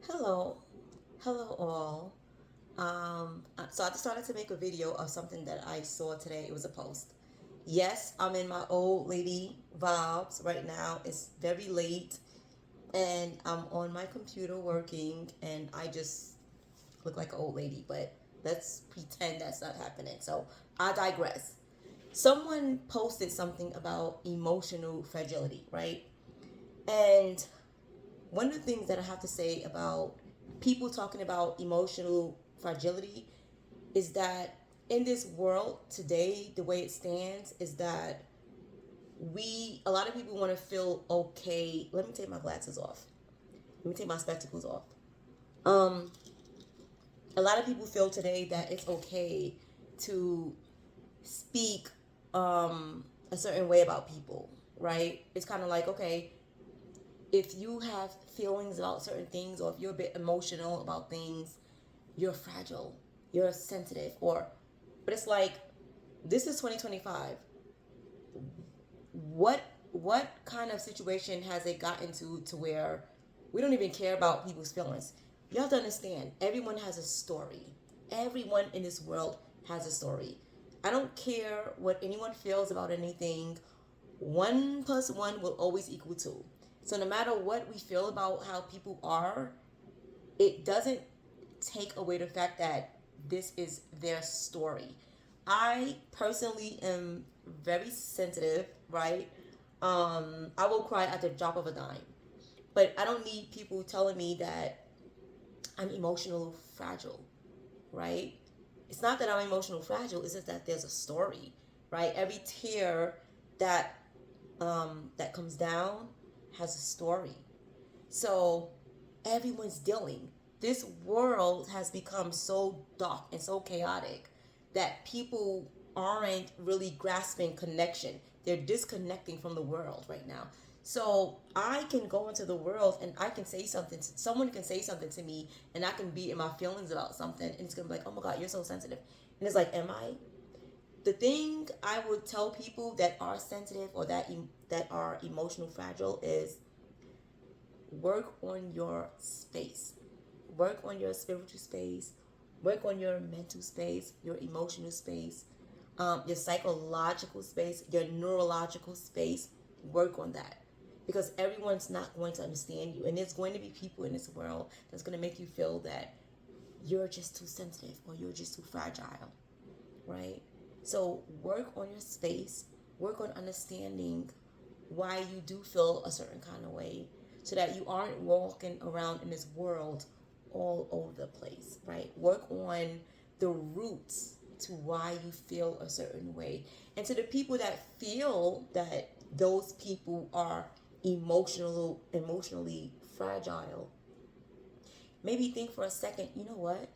Hello, hello all. So I decided to make a video of something that I saw today. It was a post. Yes, I'm in my old lady vibes right now. It's very late, and I'm on my computer working, and I just look like an old lady. But let's pretend that's not happening. So I digress. Someone posted something about emotional fragility, right? And one of the things that I have to say about people talking about emotional fragility is that in this world today, the way it stands is that a lot of people want to feel okay. Let me take my glasses off. Let me take my spectacles off. Um, a lot of people feel today that it's okay to speak a certain way about people, right? It's kind of like, okay, if you have feelings about certain things or if you're a bit emotional about things, you're fragile, you're sensitive, or but it's like this is 2025. What kind of situation has it gotten to where we don't even care about people's feelings? You have to understand, everyone has a story. Everyone in this world has a story. I don't care what anyone feels about anything. One plus one will always equal two. So no matter what we feel about how people are, it doesn't take away the fact that this is their story. I personally am very sensitive, right? I will cry at the drop of a dime. But I don't need people telling me that I'm emotional fragile, right? It's not that I'm emotional fragile, it's just that there's a story, right? Every tear that that comes down has a story. So everyone's dealing. This world has become so dark and so chaotic that people aren't really grasping connection. They're disconnecting from the world right now. So I can go into the world and I can say something. Someone can say something to me, and I can be in my feelings about something, and it's gonna be like, "Oh my God, you're so sensitive," and it's like, "Am I?" The thing I would tell people that are sensitive or that are emotional fragile is work on your space, work on your spiritual space, work on your mental space, your emotional space, your psychological space, your neurological space. Work on that, because everyone's not going to understand you, and there's going to be people in this world that's going to make you feel that you're just too sensitive or you're just too fragile, right? So work on your space, work on understanding why you do feel a certain kind of way, so that you aren't walking around in this world all over the place, right? Work on the roots to why you feel a certain way. And to the people that feel that those people are emotionally fragile, maybe think for a second, you know what?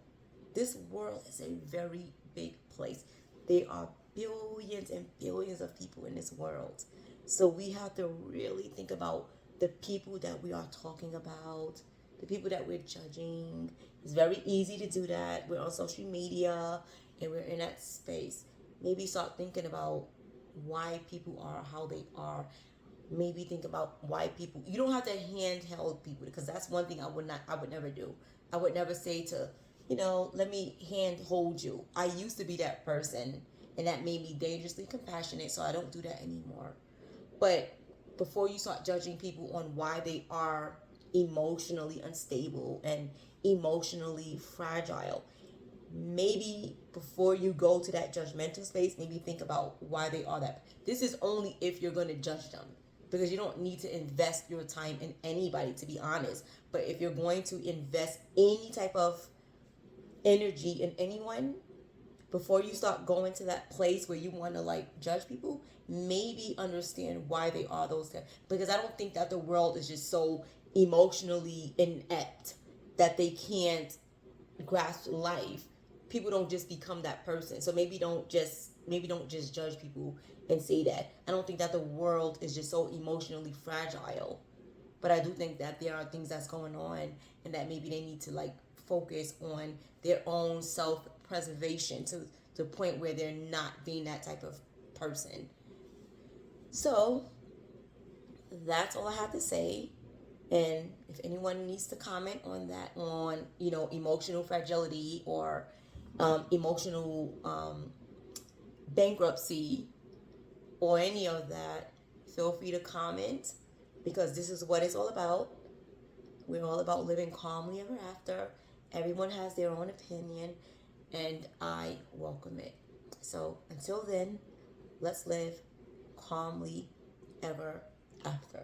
This world is a very big place. There are billions and billions of people in this world. So we have to really think about the people that we are talking about, the people that we're judging. It's very easy to do that. We're on social media and we're in that space. Maybe start thinking about why people are how they are. Maybe think about why people, you don't have to handheld people, because that's one thing I would never do. I would never say to, let me hand hold you. I used to be that person, and that made me dangerously compassionate, so I don't do that anymore. But before you start judging people on why they are emotionally unstable and emotionally fragile, maybe before you go to that judgmental space, maybe think about why they are that. This is only if you're going to judge them, because you don't need to invest your time in anybody, to be honest. But if you're going to invest any type of energy in anyone, before you start going to that place where you want to like judge people, maybe understand why they are those things. Because I don't think that the world is just so emotionally inept that they can't grasp life. People don't just become that person. So maybe don't just judge people and say that. I don't think that the world is just so emotionally fragile. But I do think that there are things that's going on, and that maybe they need to like focus on their own self preservation to the point where they're not being that type of person. So that's all I have to say. And if anyone needs to comment on that, on emotional fragility or emotional bankruptcy or any of that, feel free to comment, because this is what it's all about. We're all about living calmly ever after. Everyone has their own opinion, and I welcome it. So until then, let's live calmly ever after.